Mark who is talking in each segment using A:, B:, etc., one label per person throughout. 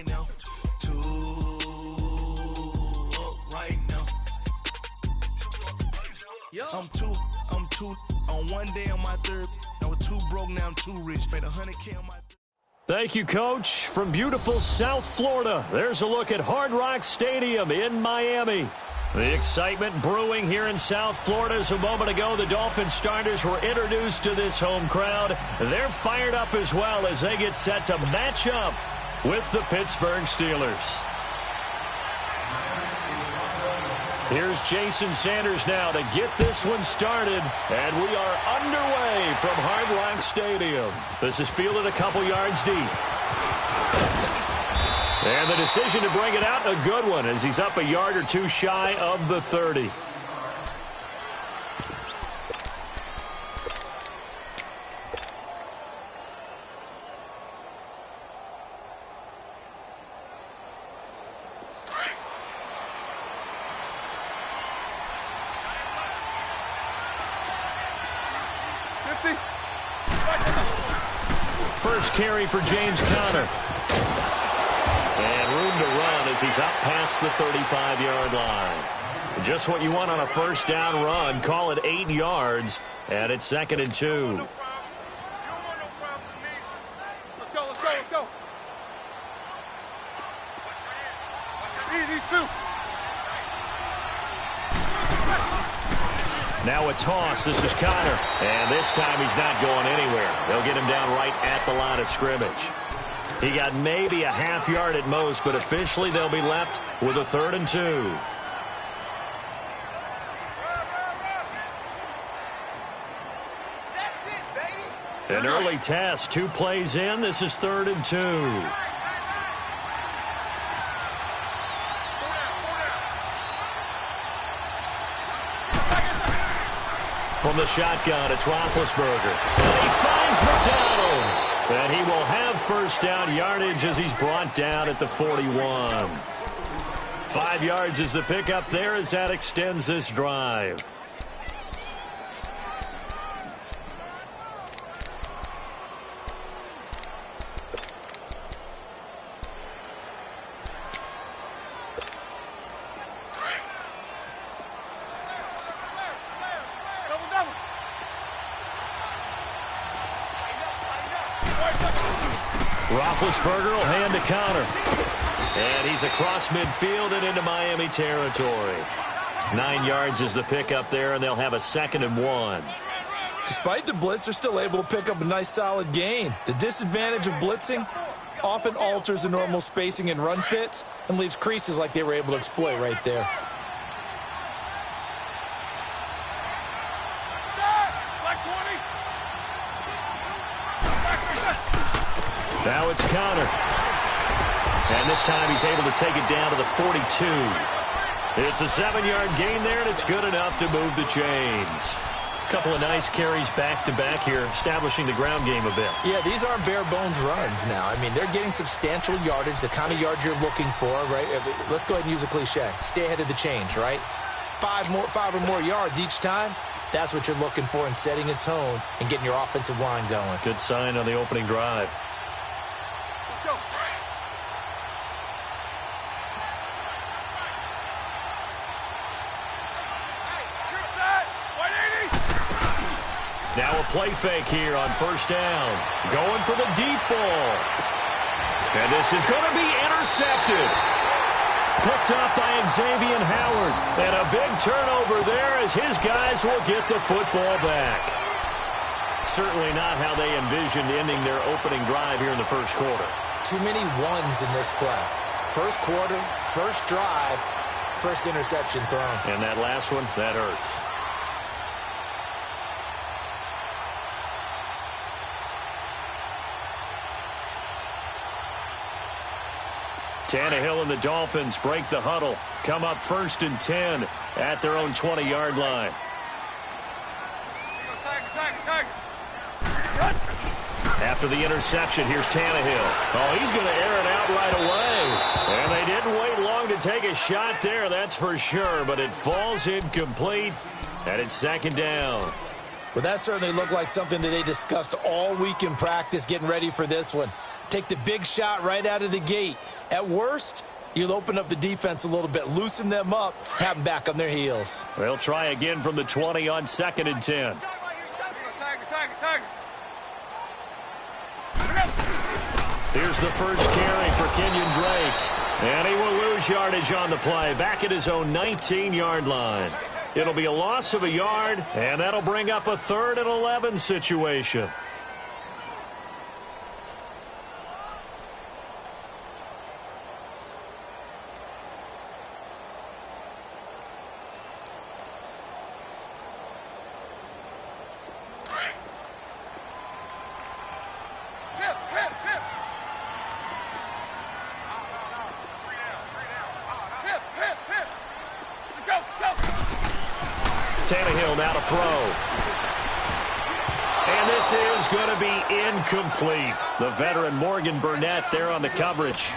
A: right now. 2 up right now. I'm two on one day on my third. I was 2 broke, now I'm 2 rich. Made 100K on my third.
B: Thank you, Coach. From beautiful South Florida, there's a look at Hard Rock Stadium in Miami. The excitement brewing here in South Florida as a moment ago. The Dolphins starters were introduced to this home crowd. They're fired up as well as they get set to match up with the Pittsburgh Steelers. Here's Jason Sanders now to get this one started, and we are underway from Hard Rock Stadium. This is fielded a couple yards deep. And the decision to bring it out, a good one, as he's up a yard or 2 shy of the 30. First carry for James Conner. And room to run as he's up past the 35-yard line. Just what you want on a first down run. Call it 8 yards, and it's 2nd and 2.
C: Let's go. These 2.
B: Now a toss. This is Conner. And this time he's not going anywhere. They'll get him down right at the line of scrimmage. He got maybe a half yard at most, but officially they'll be left with a 3rd and 2.
C: That's it, baby.
B: An early test. 2 plays in. This is 3rd and 2. From the shotgun, it's Roethlisberger. And he finds McDonald. And he will have first down yardage as he's brought down at the 41. 5 yards is the pickup there as that extends this drive. Roethlisberger will hand to Conner. And he's across midfield and into Miami territory. 9 yards is the pickup there, and they'll have a 2nd and 1.
D: Despite the blitz, they're still able to pick up a nice solid gain. The disadvantage of blitzing often alters the normal spacing and run fits and leaves creases like they were able to exploit right there.
B: Now it's Conner. And this time he's able to take it down to the 42. It's a 7-yard gain there, and it's good enough to move the chains. Couple of nice carries back-to-back here, establishing the ground game a bit.
D: Yeah, these aren't bare-bones runs now. I mean, they're getting substantial yardage, the kind of yards you're looking for, right? Let's go ahead and use a cliche. Stay ahead of the change, right? 5 or more yards each time. That's what you're looking for in setting a tone and getting your offensive line going.
B: Good sign on the opening drive. Now a play fake here on first down. Going for the deep ball. And this is going to be intercepted. Picked up by Xavier Howard. And a big turnover there as his guys will get the football back. Certainly not how they envisioned ending their opening drive here in the first quarter.
D: Too many ones in this play. First quarter, first drive, first interception thrown.
B: And that last one, that hurts. Tannehill and the Dolphins break the huddle. Come up 1st and 10 at their own 20-yard line. After the interception, here's Tannehill. Oh, he's going to air it out right away. And they didn't wait long to take a shot there, that's for sure. But it falls incomplete, and it's 2nd down.
D: Well, that certainly looked like something that they discussed all week in practice getting ready for this one. Take the big shot right out of the gate. At worst, you'll open up the defense a little bit, loosen them up, have them back on their heels.
B: They'll try again from the 20 on 2nd and 10.
C: Tiger.
B: Here's the first carry for Kenyon Drake. And he will lose yardage on the play, back at his own 19-yard line. It'll be a loss of a yard, and that'll bring up a 3rd and 11 situation. Tannehill now to throw. And this is going to be incomplete. The veteran Morgan Burnett there on the coverage.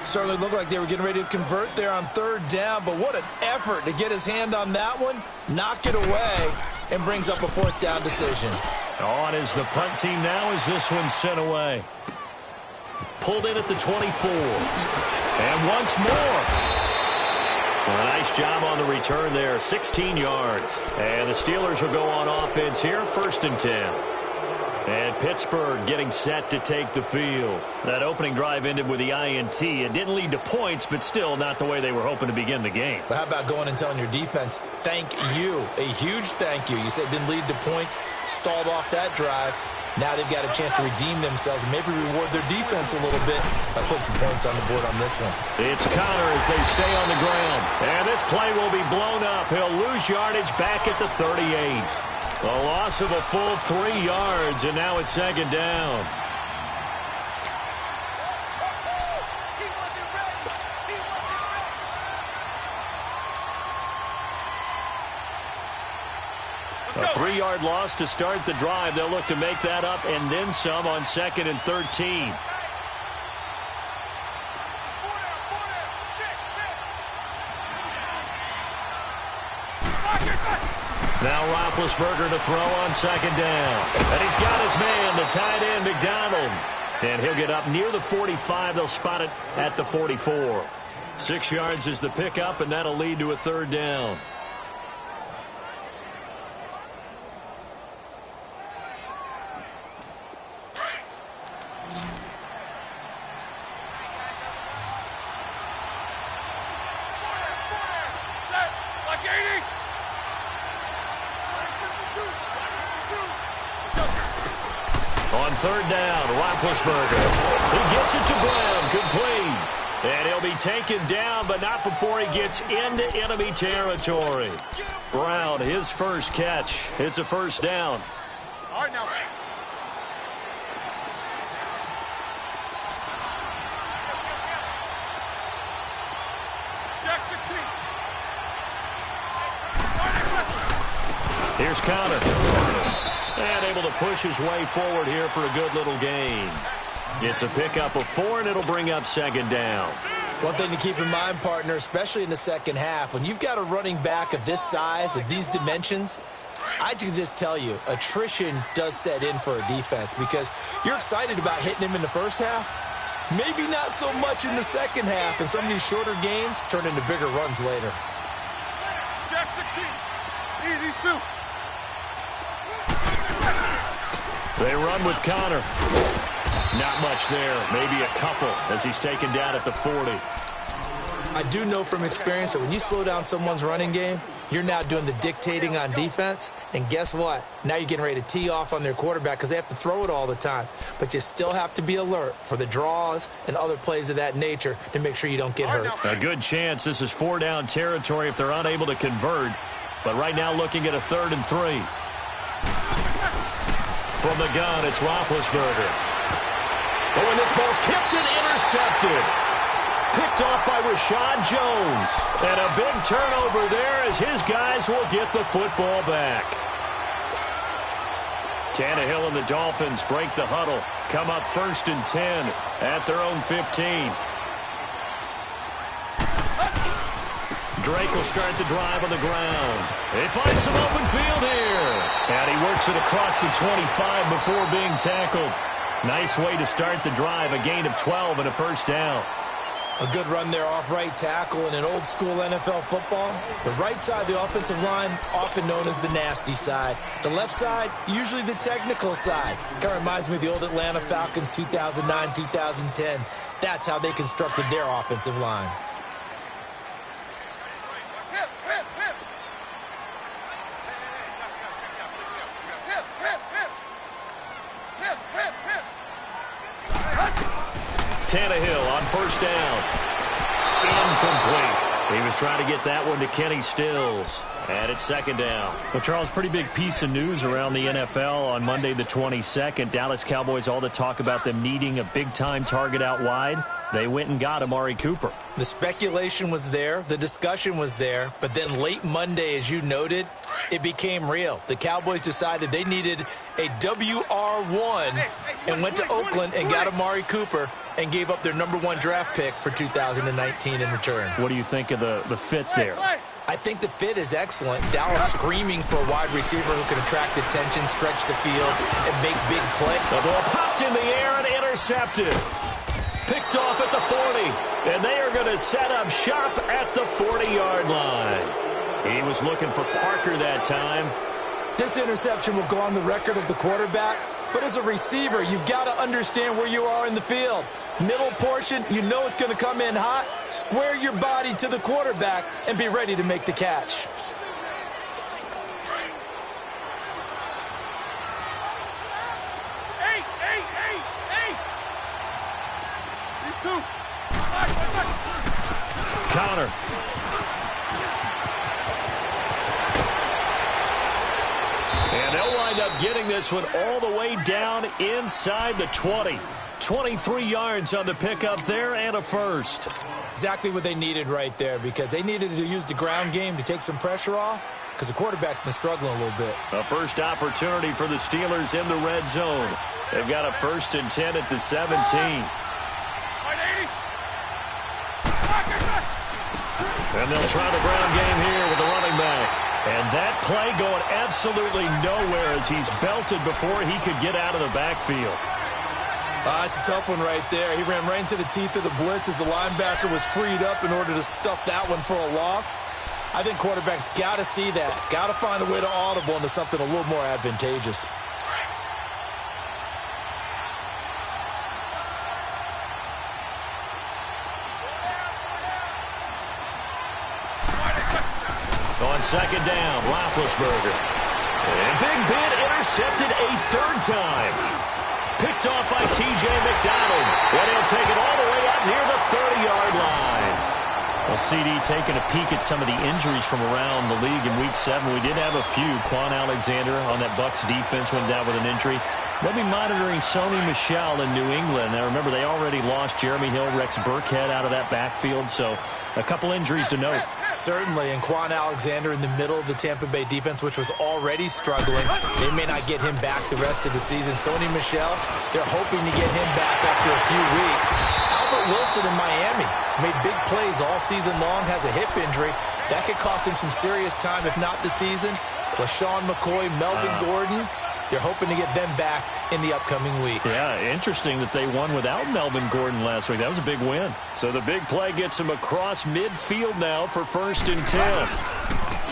D: Certainly looked like they were getting ready to convert there on 3rd down, but what an effort to get his hand on that one, knock it away, and brings up a 4th down decision.
B: On is the punt team now as this one's sent away. Pulled in at the 24. And once more. Well, a nice job on the return there, 16 yards. And the Steelers will go on offense here, 1st and 10. And Pittsburgh getting set to take the field. That opening drive ended with the INT. It didn't lead to points, but still not the way they were hoping to begin the game.
D: But how about going and telling your defense, thank you, a huge thank you. You said it didn't lead to points, stalled off that drive. Now they've got a chance to redeem themselves and maybe reward their defense a little bit by putting some points on the board on this one.
B: It's Connor as they stay on the ground. And this play will be blown up. He'll lose yardage back at the 38. A loss of a full 3 yards, and now it's 2nd down. A 3-yard loss to start the drive. They'll look to make that up and then some on 2nd and 13. Now Roethlisberger to throw on 2nd down. And he's got his man, the tight end, McDonald. And he'll get up near the 45. They'll spot it at the 44. 6 yards is the pickup, and that'll lead to a 3rd down. On 3rd down, Roethlisberger. He gets it to Brown, complete. And he'll be taken down, but not before he gets into enemy territory. Brown, his first catch. It's a 1st down.
C: All right, now.
B: Here's Connor. And able to push his way forward here for a good little gain. It's a pickup of 4, and it'll bring up 2nd down.
D: One thing to keep in mind, partner, especially in the second half, when you've got a running back of this size, of these dimensions, I can just tell you, attrition does set in for a defense because you're excited about hitting him in the first half. Maybe not so much in the second half, and some of these shorter gains turn into bigger runs later.
C: Jack 16. These two.
B: They run with Connor. Not much there. Maybe a couple as he's taken down at the 40.
D: I do know from experience that when you slow down someone's running game, you're now doing the dictating on defense. And guess what? Now you're getting ready to tee off on their quarterback because they have to throw it all the time. But you still have to be alert for the draws and other plays of that nature to make sure you don't get hurt.
B: A good chance this is 4-down territory if they're unable to convert. But right now looking at a 3rd and 3. From the gun, it's Roethlisberger. Oh, and this ball's tipped and intercepted. Picked off by Rashad Jones. And a big turnover there as his guys will get the football back. Tannehill and the Dolphins break the huddle. Come up 1st and 10 at their own 15. Drake will start the drive on the ground. They find some open field here. And he works it across the 25 before being tackled. Nice way to start the drive, a gain of 12 and a 1st down.
D: A good run there off right tackle in an old-school NFL football. The right side of the offensive line, often known as the nasty side. The left side, usually the technical side. Kind of reminds me of the old Atlanta Falcons 2009, 2010. That's how they constructed their offensive line.
B: Tannehill on first down. Incomplete. He was trying to get that one to Kenny Stills. And it's second down.
E: Well, Charles, pretty big piece of news around the NFL on Monday the 22nd. Dallas Cowboys, all the talk about them needing a big-time target out wide. They went and got Amari Cooper.
D: The speculation was there. The discussion was there. But then late Monday, as you noted, it became real. The Cowboys decided they needed a WR1 and went to Oakland and got Amari Cooper and gave up their #1 draft pick for 2019 in return.
E: What do you think of the fit there?
D: I think the fit is excellent. Dallas screaming for a wide receiver who can attract attention, stretch the field, and make big plays.
B: The ball popped in the air and intercepted. Picked off at the 40, and they are going to set up shop at the 40-yard line. He was looking for Parker that time.
D: This interception will go on the record of the quarterback, but as a receiver, you've got to understand where you are in the field. Middle portion, you know it's going to come in hot. Square your body to the quarterback and be ready to make the catch.
B: Connor. And they'll wind up getting this one all the way down inside the 20. 23 yards on the pickup there and a first.
D: Exactly what they needed right there, because they needed to use the ground game to take some pressure off, because the quarterback's been struggling a little bit.
B: A first opportunity for the Steelers in the red zone. They've got a 1st and 10 at the 17. And they'll try the ground game here with the running back. And that play going absolutely nowhere as he's belted before he could get out of the backfield.
D: It's a tough one right there. He ran right into the teeth of the blitz as the linebacker was freed up in order to stuff that one for a loss. I think quarterbacks got to see that. Got to find a way to audible into something a little more advantageous.
B: On second down, Roethlisberger. And Big Ben intercepted a 3rd time. Picked off by T.J. McDonald. And he'll take it all the way up near the 30-yard line.
E: Well, CD taking a peek at some of the injuries from around the league in Week 7. We did have a few. Quan Alexander on that Bucs defense went down with an injury. They'll be monitoring Sony Michel in New England. Now, remember, they already lost Jeremy Hill, Rex Burkhead out of that backfield, so a couple injuries to note.
D: Certainly, and Quan Alexander in the middle of the Tampa Bay defense, which was already struggling. They may not get him back the rest of the season. Sony Michel, they're hoping to get him back after a few weeks. Albert Wilson in Miami has made big plays all season long, has a hip injury. That could cost him some serious time, if not the season. LaShawn McCoy, Melvin Gordon, they're hoping to get them back in the upcoming weeks.
E: Yeah, interesting that they won without Melvin Gordon last week. That was a big win.
B: So the big play gets him across midfield now for 1st and 10.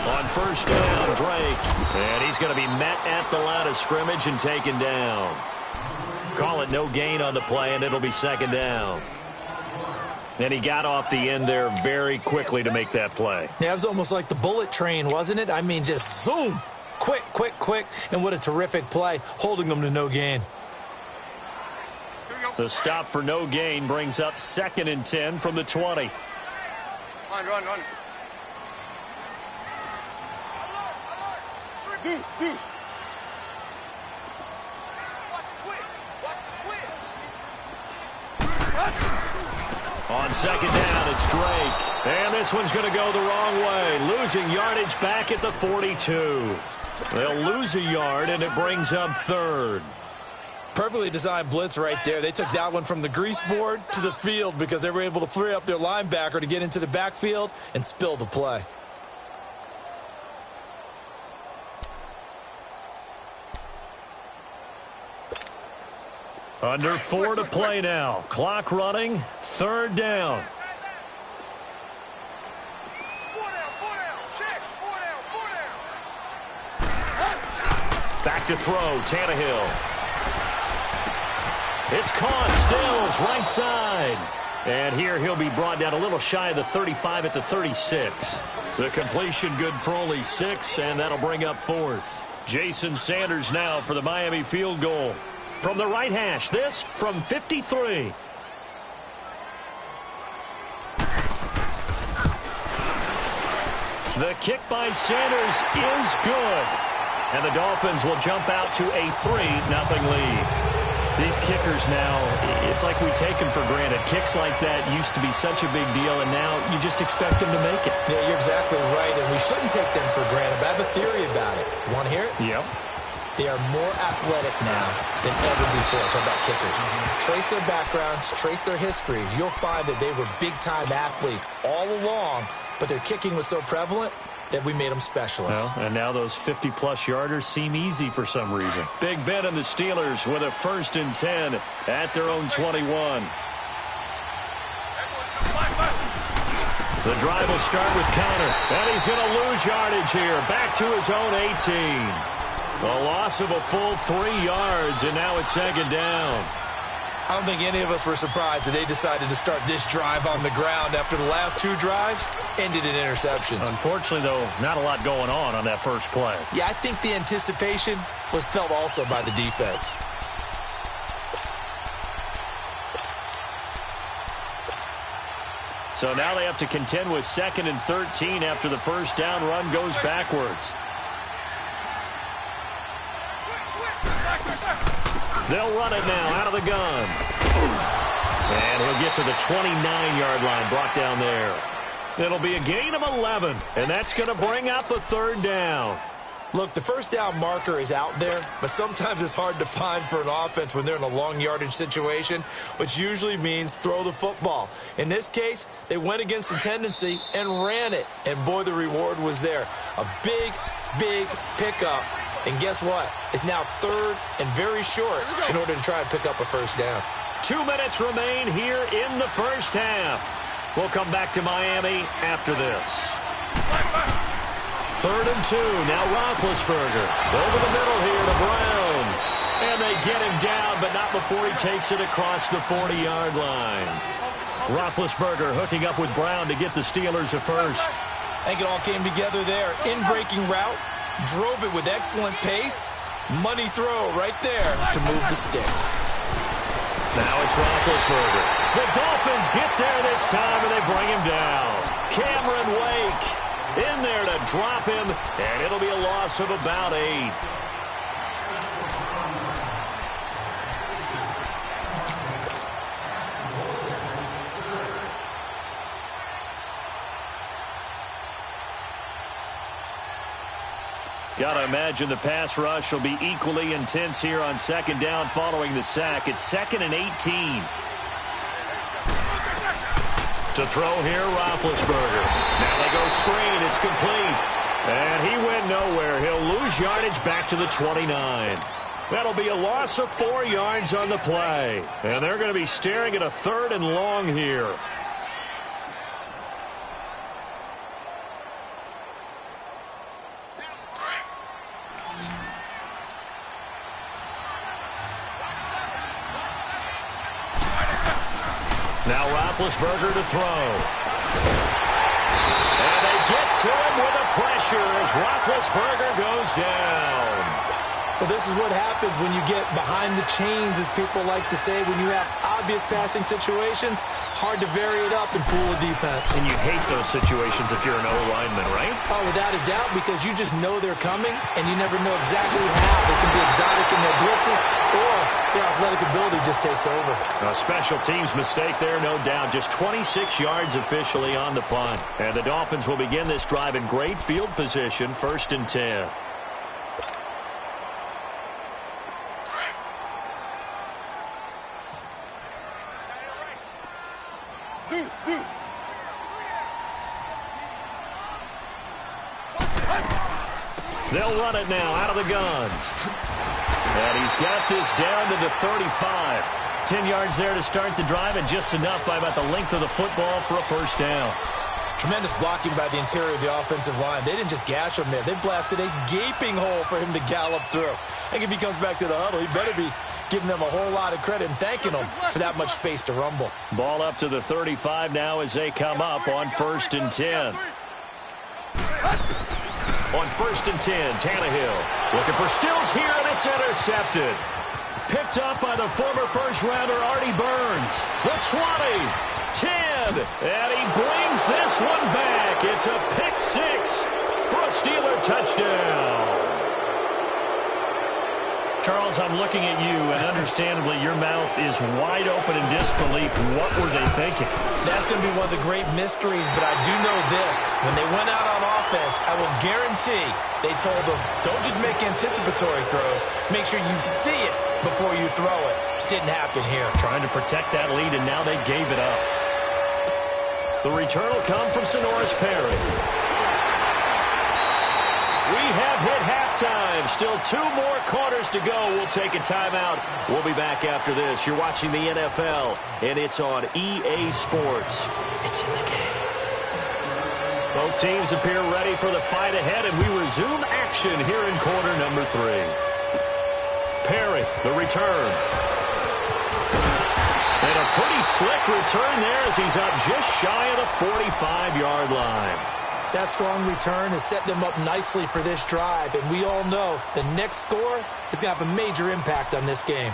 B: On first down, Drake. And he's going to be met at the line of scrimmage and taken down. Call it no gain on the play, and it'll be second down. And he got off the end there very quickly to make that play.
D: Yeah, it was almost like the bullet train, wasn't it? I mean, just zoom. Quick, quick, quick. And what a terrific play, holding them to no gain.
B: The stop for no gain brings up 2nd and 10 from the 20.
C: Run. Deuce.
A: Watch the twist.
B: On second down, it's Drake. And this one's going to go the wrong way. Losing yardage back at the 42. They'll lose a yard, and it brings up 3rd.
D: Perfectly designed blitz right there. They took that one from the grease board to the field because they were able to free up their linebacker to get into the backfield and spill the play.
B: Under 4 to play now. Clock running. 3rd down. Back to throw, Tannehill. It's caught, Stills, right side. And here he'll be brought down a little shy of the 35 at the 36. The completion good for only 6, and that'll bring up 4th. Jason Sanders now for the Miami field goal. From the right hash, this from 53. The kick by Sanders is good. And the Dolphins will jump out to a 3-0 lead. These kickers now, it's like we take them for granted. Kicks like that used to be such a big deal, and now you just expect them to make it.
D: Yeah, you're exactly right, and we shouldn't take them for granted. But I have a theory about it. You want to hear it?
B: Yep.
D: They are more athletic now than ever before. Talk about kickers. Trace their backgrounds, trace their histories. You'll find that they were big-time athletes all along, but their kicking was so prevalent that we made them specialists.
B: Well, and now those 50-plus yarders seem easy for some reason. Big Ben and the Steelers with a 1st and 10 at their own 21. The drive will start with Connor, and he's going to lose yardage here. Back to his own 18. A loss of a full 3 yards, and now it's 2nd down.
D: I don't think any of us were surprised that they decided to start this drive on the ground after the last 2 drives ended in interceptions.
B: Unfortunately, though, not a lot going on that first play.
D: Yeah, I think the anticipation was felt also by the defense.
B: So now they have to contend with 2nd and 13 after the first down run goes backwards. They'll run it now out of the gun. And he'll get to the 29-yard line, brought down there. It'll be a gain of 11, and that's going to bring up a 3rd down.
D: Look, the first down marker is out there, but sometimes it's hard to find for an offense when they're in a long yardage situation, which usually means throw the football. In this case, they went against the tendency and ran it, and boy, the reward was there. A big, big pickup. And guess what? It's now 3rd and very short in order to try and pick up a first down.
B: 2 minutes remain here in the first half. We'll come back to Miami after this. 3rd and 2. Now Roethlisberger. Over the middle here to Brown. And they get him down, but not before he takes it across the 40-yard line. Roethlisberger hooking up with Brown to get the Steelers a first.
D: I think it all came together there. In-breaking route. Drove it with excellent pace. Money throw right there to move the sticks.
B: Now it's Roethlisberger. The Dolphins get there this time, and they bring him down. Cameron Wake in there to drop him, and it'll be a loss of about 8. Got to imagine the pass rush will be equally intense here on 2nd down following the sack. It's 2nd and 18. To throw here, Roethlisberger. Now they go screen. It's complete. And he went nowhere. He'll lose yardage back to the 29. That'll be a loss of 4 yards on the play. And they're going to be staring at a 3rd and long here. Now Roethlisberger to throw. And they get to him with a pressure as Roethlisberger goes down.
D: Well, this is what happens when you get behind the chains, as people like to say. When you have obvious passing situations, hard to vary it up and fool a defense.
B: And you hate those situations if you're an O-lineman, right?
D: Oh, without a doubt, because you just know they're coming, and you never know exactly how. They can be exotic in their blitzes, or their athletic ability just takes over.
B: A special teams mistake there, no doubt. Just 26 yards officially on the punt. And the Dolphins will begin this drive in great field position, 1st and 10. They'll run it now out of the gun. And he's got this down to the 35. 10 yards there to start the drive, and just enough by about the length of the football for a first down.
D: Tremendous blocking by the interior of the offensive line. They didn't just gash him there. They blasted a gaping hole for him to gallop through. I think if he comes back to the huddle, he better be giving them a whole lot of credit and thanking them for that much space to rumble.
E: Ball up to the 35 now as they come up on 1st and 10. On 1st and 10, Tannehill looking for Stills here, and it's intercepted. Picked up by the former first-rounder Artie Burns. The 20, 10, and he brings this one back. It's a pick six for a Steeler touchdown. Charles, I'm looking at you, and understandably, your mouth is wide open in disbelief. What were they thinking?
D: That's going to be one of the great mysteries, but I do know this. When they went out on offense, I will guarantee they told them, don't just make anticipatory throws. Make sure you see it before you throw it. Didn't happen here.
E: Trying to protect that lead, and now they gave it up. The return will come from Sonoris Perry. We have hit halftime. Still 2 more quarters to go. We'll take a timeout. We'll be back after this. You're watching the NFL, and it's on EA Sports. It's in the game. Both teams appear ready for the fight ahead, and we resume action here in quarter number 3. Perry, the return. And a pretty slick return there as he's up just shy of the 45-yard line.
D: That strong return has set them up nicely for this drive, and we all know the next score is going to have a major impact on this game.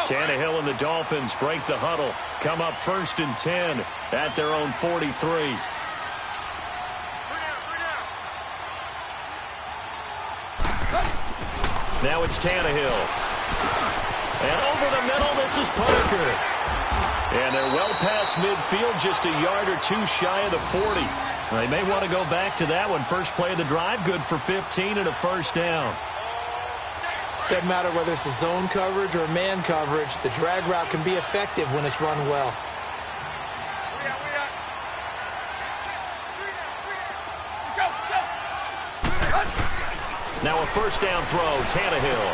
E: Tannehill and the Dolphins break the huddle. Come up 1st and 10 at their own 43. Now it's Tannehill. And over the middle, this is Parker. And they're well past midfield, just a yard or 2 shy of the 40. They may want to go back to that one. First play of the drive, good for 15 and a first down.
D: Doesn't matter whether it's a zone coverage or man coverage, the drag route can be effective when it's run well.
E: Now a first down throw, Tannehill.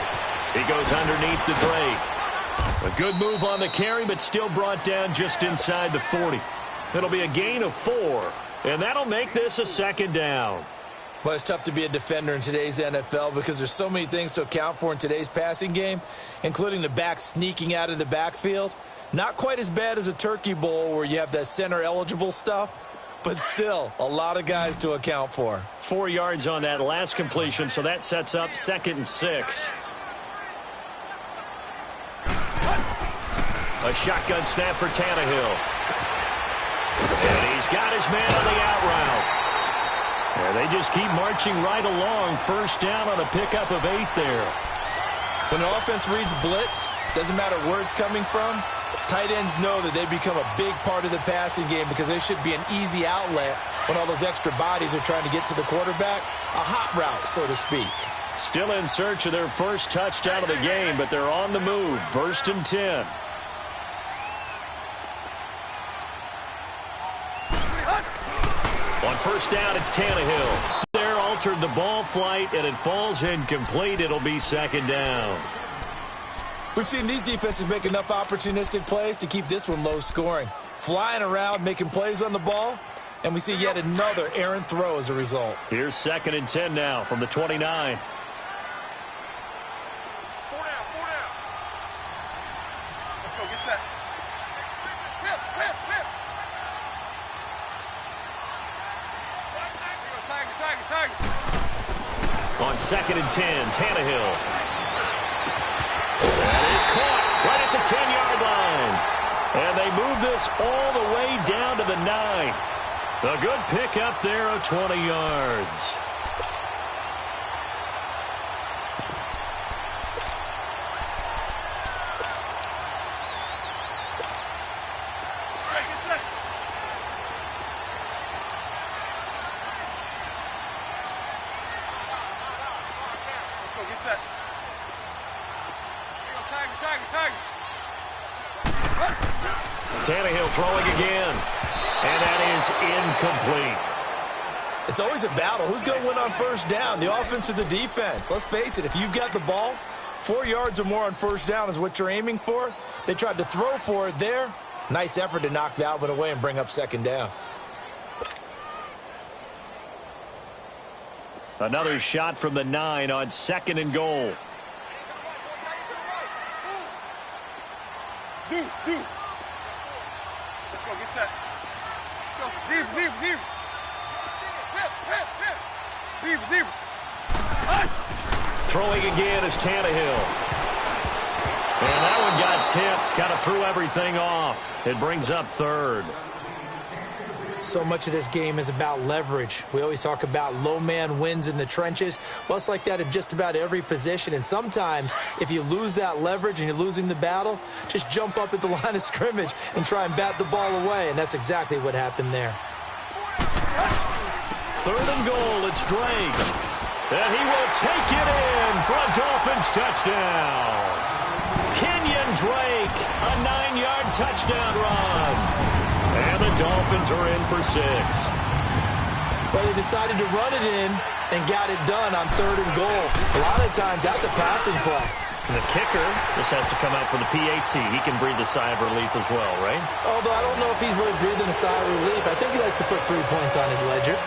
E: He goes underneath the Drake. A good move on the carry, but still brought down just inside the 40. It'll be a gain of 4, and that'll make this a 2nd down.
D: Well, it's tough to be a defender in today's NFL because there's so many things to account for in today's passing game, including the back sneaking out of the backfield. Not quite as bad as a turkey bowl where you have that center-eligible stuff, but still a lot of guys to account for.
E: 4 yards on that last completion, so that sets up 2nd and 6. A shotgun snap for Tannehill. And he's got his man on the out route. And they just keep marching right along. First down on a pickup of 8 there.
D: When the offense reads blitz, doesn't matter where it's coming from, tight ends know that they become a big part of the passing game because they should be an easy outlet when all those extra bodies are trying to get to the quarterback. A hot route, so to speak.
E: Still in search of their first touchdown of the game, but they're on the move. 1st and 10. On first down, it's Tannehill. There altered the ball flight, and it falls incomplete. It'll be 2nd down.
D: We've seen these defenses make enough opportunistic plays to keep this one low scoring. Flying around, making plays on the ball, and we see yet another errant throw as a result.
E: Here's 2nd and 10 now from the 29.
C: Let's go, get set. Whip. Tiger.
E: On 2nd and 10, Tannehill. That is caught right at the 10-yard line. And they move this all the way down to the 9. A good pick up there of 20 yards. Tannehill throwing again, and that is incomplete.
D: It's always a battle. Who's going to win on first down, the offense or the defense? Let's face it, if you've got the ball, 4 yards or more on first down is what you're aiming for. They tried to throw for it there, Nice effort to knock that one away and bring up second down.
E: Another shot from the 9 on 2nd and goal.
C: Deuce. Let's go, get set. Go, deep. Deep.
E: Throwing again is Tannehill. And that one got tipped. Kind of threw everything off. It brings up 3rd.
D: So much of this game is about leverage. We always talk about low man wins in the trenches. Well, it's like that in just about every position. And sometimes, if you lose that leverage and you're losing the battle, just jump up at the line of scrimmage and try and bat the ball away. And that's exactly what happened there.
E: 3rd and goal. It's Drake. And he will take it in for a Dolphins touchdown. Kenyon Drake, a 9-yard touchdown run. And the Dolphins are in for 6.
D: Well, they decided to run it in and got it done on 3rd and goal. A lot of times, that's a passing play.
E: And the kicker, this has to come out for the PAT. He can breathe a sigh of relief as well, right?
D: Although I don't know if he's really breathing a sigh of relief. I think he likes to put 3 points on his ledger.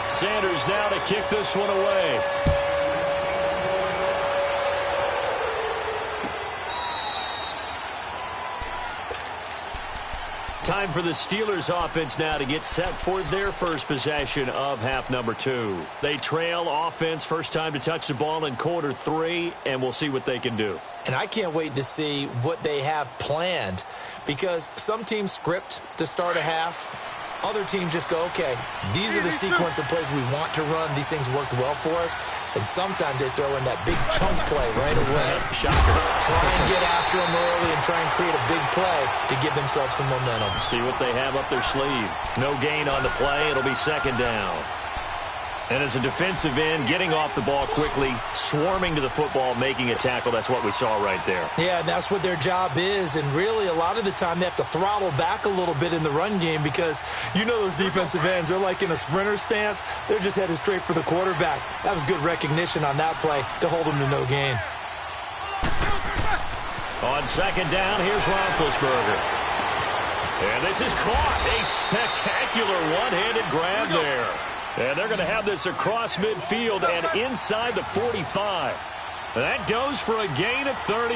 E: Sanders now to kick this one away. Time for the Steelers offense now to get set for their first possession of half number 2. They trail offense, first time to touch the ball in quarter 3, and we'll see what they can do.
D: And I can't wait to see what they have planned, because some teams script to start a half. Other teams just go, okay, these are the sequence of plays we want to run. These things worked well for us. And sometimes they throw in that big chunk play right away.
E: Shocker.
D: Try and get after them early and try and create a big play to give themselves some momentum.
E: See what they have up their sleeve. No gain on the play. It'll be 2nd down. And as a defensive end, getting off the ball quickly, swarming to the football, making a tackle, that's what we saw right there.
D: Yeah, and that's what their job is. And really, a lot of the time, they have to throttle back a little bit in the run game because you know those defensive ends, they're like in a sprinter stance. They're just headed straight for the quarterback. That was good recognition on that play to hold them to no gain.
E: On 2nd down, here's Roethlisberger. And this is caught. A spectacular one-handed grab there. And they're going to have this across midfield and inside the 45. That goes for a gain of 31.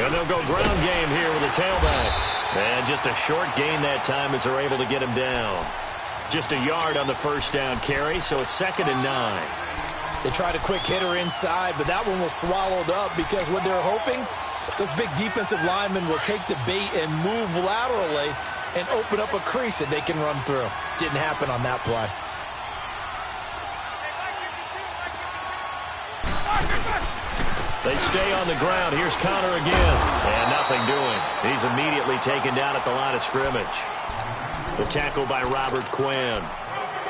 E: And they'll go ground game here with a tailback. And just a short gain that time as they're able to get him down. Just a yard on the first down carry, so it's 2nd and 9.
D: They tried a quick hitter inside, but that one was swallowed up because what they're hoping, those big defensive linemen will take the bait and move laterally and open up a crease that they can run through. Didn't happen on that play.
E: They stay on the ground. Here's Connor again. And nothing doing. He's immediately taken down at the line of scrimmage. The tackle by Robert Quinn.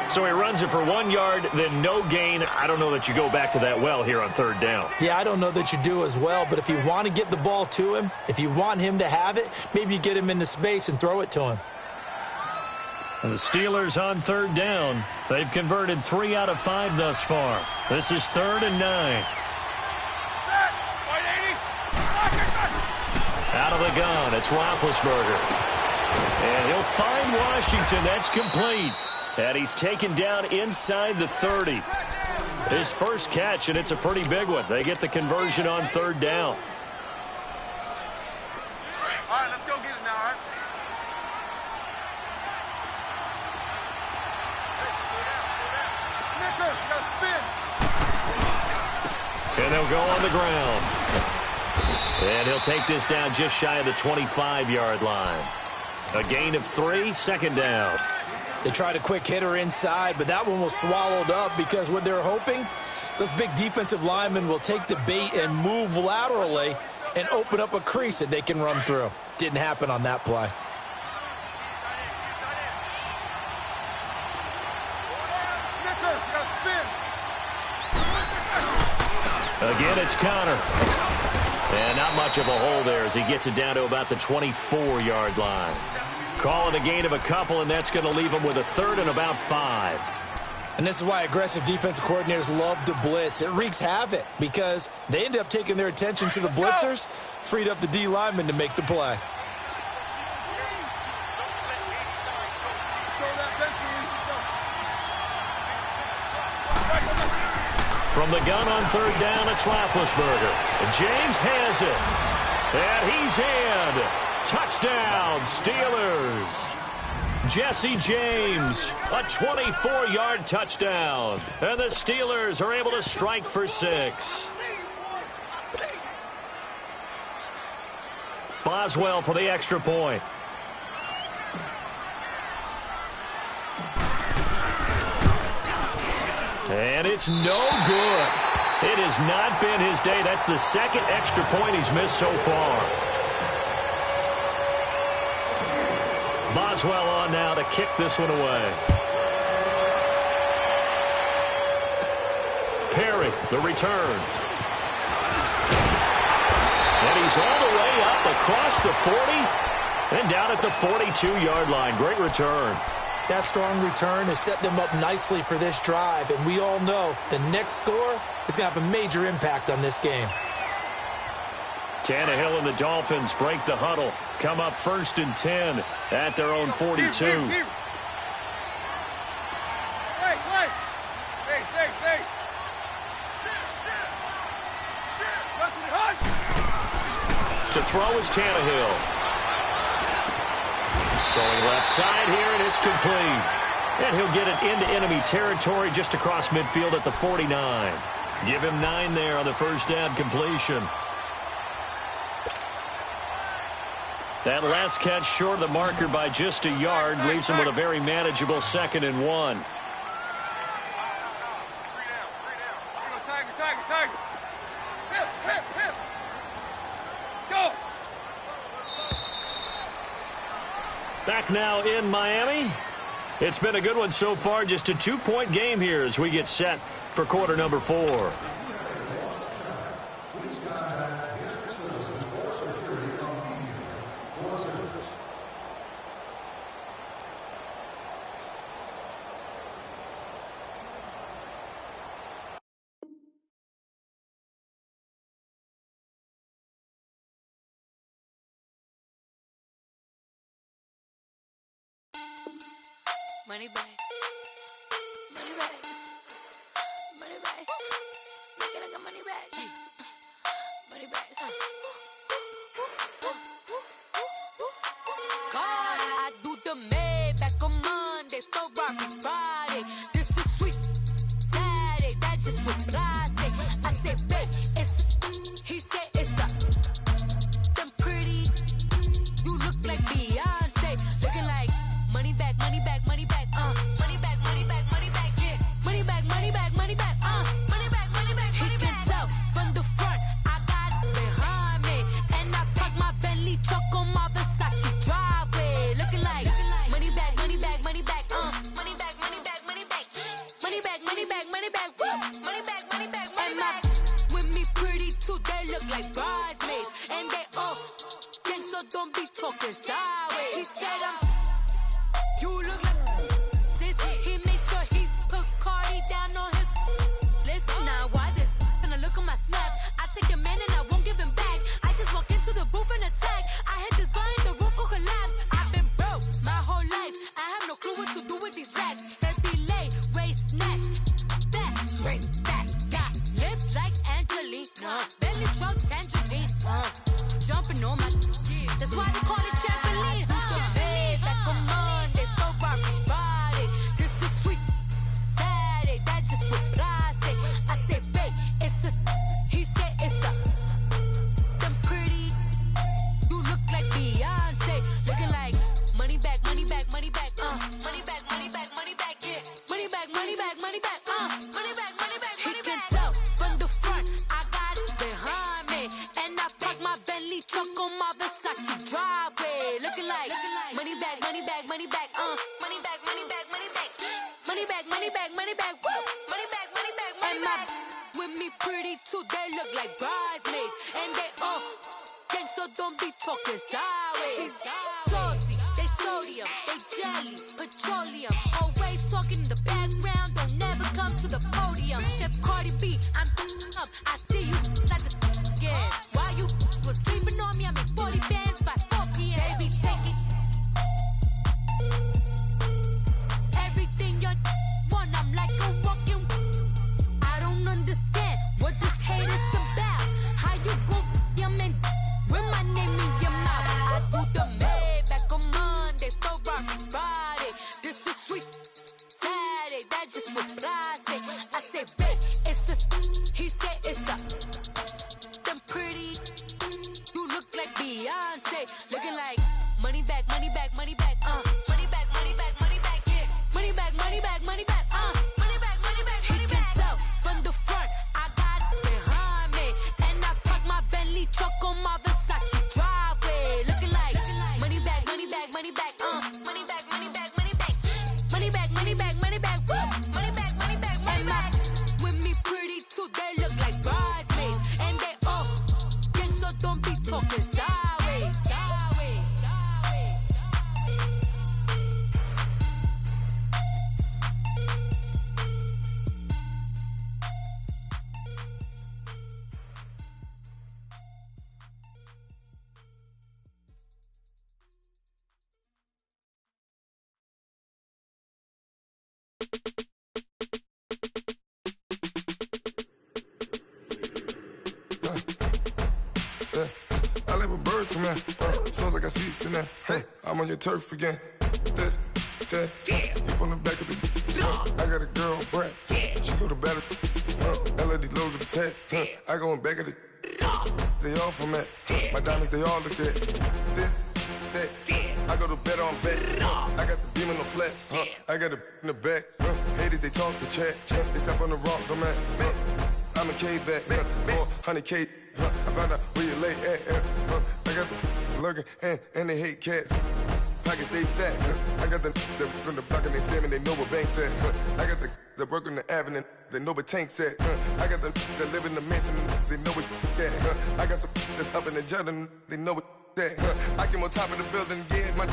E: So he runs it for 1 yard, then no gain. I don't know that you go back to that well here on 3rd down.
D: Yeah, I don't know that you do as well, but if you want to get the ball to him, if you want him to have it, maybe you get him into space and throw it to him.
E: And the Steelers on 3rd down. They've converted 3 out of 5 thus far. This is 3rd and 9. Out of the gun, it's Roethlisberger. And he'll find Washington. That's complete. And he's taken down inside the 30. His first catch, and it's a pretty big one. They get the conversion on 3rd down.
C: All right, let's go get it now, all right? Hey, Snickers, you gotta spin.
E: And they'll go on the ground. And he'll take this down just shy of the 25-yard line. A gain of 3, 2nd down.
D: They tried a quick hitter inside, but that one was swallowed up because what they're hoping, those big defensive linemen will take the bait and move laterally and open up a crease that they can run through. Didn't happen on that play.
C: Snickers, you gotta spin.
E: Again, it's Connor. And not much of a hole there as he gets it down to about the 24-yard line. Call it a gain of a couple, and that's going to leave him with a 3rd and about 5.
D: And this is why aggressive defensive coordinators love to blitz. It wreaks havoc because they end up taking their attention to the blitzers, freed up the D lineman to make the play.
B: From the gun on third down, it's Roethlisberger. James has it. And he's in. Touchdown, Steelers. Jesse James, a 24-yard touchdown. And the Steelers are able to strike for 6. Boswell for the extra point. And it's no good. It has not been his day. That's the second extra point he's missed so far. Boswell on now to kick this one away. Perry, the return. And he's all the way up across the 40 and down at the 42-yard line. Great return.
D: That strong return has set them up nicely for this drive, and we all know the next score is going to have a major impact on this game.
B: Tannehill and the Dolphins break the huddle, come up 1st and 10 at their own 42. To throw is Tannehill. Throwing left side here, and it's complete. And he'll get it into enemy territory just across midfield at the 49. Give him 9 there on the first down completion. That last catch short of the marker by just a yard leaves him with a very manageable 2nd and 1. Back now in Miami. It's been a good one so far. Just a 2-point game here as we get set for quarter number 4.
F: Money back. Money back. Money back. Make it like a money back. Money back. God, I do the Maybach on Monday, Ferrari Friday. This is sweet Saturday. That's just what I say. I say, babe, it's. He said it's a. Them pretty. You look like Beyonce. Looking like money back, money back, money back. Money back, money back, money back, yeah. Money back, money back, money back, money back, money back, money back. He can tell from the front, I got it behind me. And I park my Bentley truck on my Versace driveway. Looking like money back, money back, money back, money back, money back, money back. Money back, money back, money back, money back, money back, money back. With me pretty too, they look like bridesmaids. And they all gang, so don't be talking sideways. He said you look like this. He makes sure he put Cardi down on his list. Now why this? And I look at my snap. I take your man and I won't give him back. I just walk into the booth and attack. I hit this button, the roof will collapse. I've been broke my whole life. I have no clue what to do with these racks. That delay, waist snatch, back, straight back. Got lips like Angelina, belly truck tangerine. Jumping on my, that's why they call it trampoline. Babe, back on Monday, Ferrari Friday. This is sweet Saturday, that's just what I say. I say, babe, it's a, he said it's a. Them pretty, you look like Beyonce. Looking like money back, money back, money back, money back, money back, money back, yeah. Money back, money back, money back, money back, money back, money back. He can tell from the front, I got it behind me. And I park my Bentley truck on my Versace driveway. Looking like money back, money back, money back, money back, money back, money back. Money back, money back, money back, woo. Money back, money back, money back. With me pretty too, they look like bridesmaids. And they all gang, so don't be talking sideways. Salty, they sodium, they jelly, petroleum. Always talking in the background, don't never to the podium. Chef Cardi B, I'm up. I see you at the again. While you was sleeping on me, I make 40 bands by 4 p.m. They be taking everything you want. I'm like a walking. I don't understand what this hate is about. How you go your man with my name in your mouth? I do the Maybach on Monday, for Friday. This is sweet Saturday. That's just what I say. I say, babe, it's a. He said it's a. Them pretty. You look like Beyonce, looking like money back, money back, money back, money back, money back, money back, yeah, money back, money back, money back, money back, money back, money back. He can tell from the front, I got it behind me, and I park my Bentley truck on my Versace driveway, looking like money back, money back, money back, money back, money back, money back, money back, money back, money back, money back, money back, money back. With me pretty too, they look like bridesmaids, and they all gang, so don't be talking sideways, sideways, sideways.
G: I like when birds come in. Sounds like I see seats in there. Hey, I'm on your turf again. This, that, yeah. You from the back of the. I got a girl, Brad. Yeah. She go to battle. LED logo the tag. I go in back of the. They all from that. My diamonds, they all look at. This, that. I go to bed on bed. I got the beam on the flats. I got it in the back. Haters, they talk the chat. They step on the rock, the man. I'm a K-back. 400K. I found out where you lay at. I got the lurking and they hate cats. Pockets they fat. I got the from the block and they scamming, they know what banks at. I got the work on the avenue, they know what tanks at. I got the live in the mansion, they know what that. I got some that's up in the Jordan, they know what that. I came on top of the building, yeah, my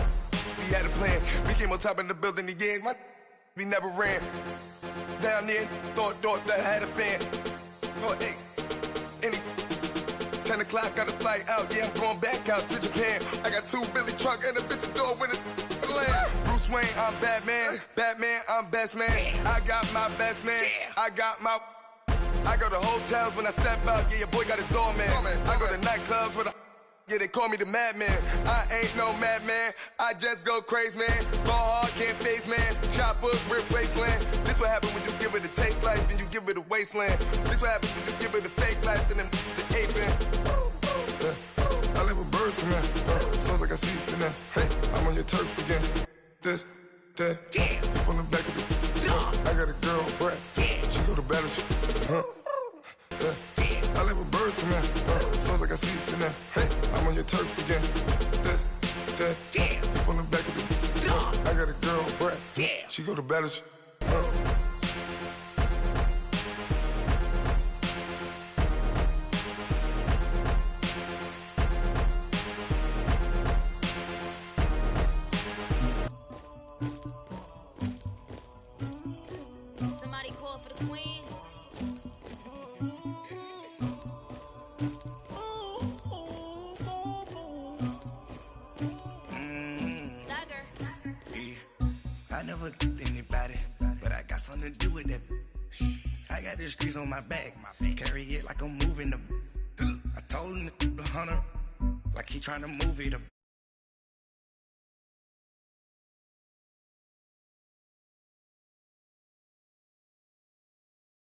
G: we had a plan. We came on top of the building, yeah, my we never ran. Down there, thought that I had a fan. Oh, hey, any 10 o'clock, got a flight out, yeah, I'm going back out to Japan. I got 2 Billy truck and a bitch door with a land. Bruce Wayne, I'm Batman. Batman, I'm best man. I got my best man. I got my. I go to hotels when I step out, yeah, your boy got a doorman. I go to nightclubs with a. Yeah, they call me the madman. I ain't no madman. I just go crazy, man. Ball hard, can't face, man. Choppers, rip wasteland. This what happen when you give it a taste life and you give it a wasteland. This what happen when you give it a fake life and then the aping. I live with birds come in. Sounds like I see seats in there. Hey, I'm on your turf again. This, that. Yeah. You from the back of the. I got a girl, Brad. Yeah. She go to battle. I live with birds come in. Sounds like I see seats in there. Hey, I'm on your turf again. This, that. Yeah. You from the back of the. I got a girl, Brad. Yeah. She go to battle.
F: Somebody call for the queen.
H: I never anybody, but I got something to do with that. I got the streets on my back, carry it like I'm moving the. I told him the 100, like he trying to move it up.